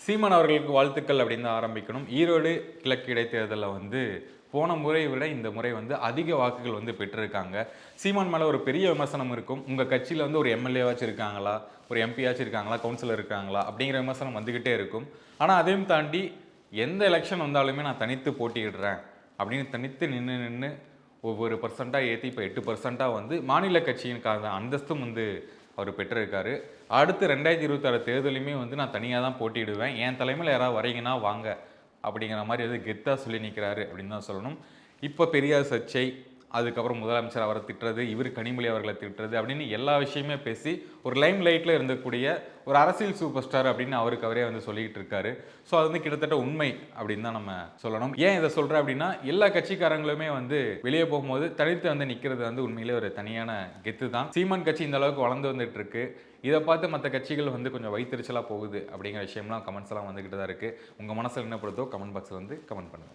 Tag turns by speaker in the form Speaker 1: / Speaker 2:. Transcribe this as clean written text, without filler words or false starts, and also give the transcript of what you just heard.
Speaker 1: சீமான் அவர்களுக்கு வாழ்த்துக்கள் அப்படின்னு தான் ஆரம்பிக்கணும். ஈரோடு கிழக்கு இடைத்தேர்தல்ல போன முறை விட இந்த முறை அதிக வாக்குகள் பெற்றிருக்காங்க. சீமான் மேல ஒரு பெரிய விமர்சனம் இருக்கும். உங்க கட்சியில ஒரு எம்எல்ஏவாச்சும் இருக்காங்களா? ஒரு எம்பியாச்சும் இருக்காங்களா? கவுன்சிலர் இருக்காங்களா? அப்படிங்கிற விமர்சனம் வந்துகிட்டே இருக்கும். ஆனா அதையும் தாண்டி எந்த எலெக்ஷன் வந்தாலுமே நான் தனித்து போட்டியிடுறேன் அப்படின்னு தனித்து நின்னு நின்னு ஒவ்வொரு பெர்சென்ட்டா ஏத்தி இப்ப 8% மாநில கட்சியினுக்கான அந்தஸ்தும் அவர் பெற்றிருக்காரு. அடுத்து 2026 தேர்தலையுமே நான் தனியா தான் போட்டியிடுவேன். என் தலைமையில யாராவது வரீங்கன்னா வாங்க. அப்படிங்கிற மாரி கெத்தா சொல்லி நிக்கிறாரு அப்படின்னு தான் சொல்லணும். இப்ப பெரியார் சர்ச்சை, அதுக்கப்புறம் முதலமைச்சர் அவர திட்டுறது, இவரு கனிமொழி அவர்கள திட்டுறது அப்படின்னு எல்லா விஷயமே பேசி ஒரு லைம் லைட்ல இருந்தக்கூடிய ஒரு அரசியல் சூப்பர் ஸ்டார் அப்படின்னு அவருக்கு அவரே சொல்லிக்கிட்டு இருக்காரு. ஸோ அது கிட்டத்தட்ட உண்மை அப்படின்னு தான் நம்ம சொல்லணும். ஏன் இதை சொல்றேன் அப்படின்னா, எல்லா கட்சிக்காரங்களுமே வெளியே போகும்போது தனித்து நிக்கிறது உண்மையிலே ஒரு தனியான கெத்து தான். சீமான் கட்சி இந்த அளவுக்கு வளர்ந்து வந்துட்டு இருக்கு. இதை பார்த்து மற்ற கட்சிகள் கொஞ்சம் வயிற்றுச்சலா போகுது அப்படிங்கிற விஷயம்லாம் கமெண்ட்ஸ் எல்லாம் வந்துகிட்டு தான் இருக்கு. உங்க மனசுல என்ன படுதோ கமெண்ட் பாக்ஸ்ல கமெண்ட் பண்ணுங்க.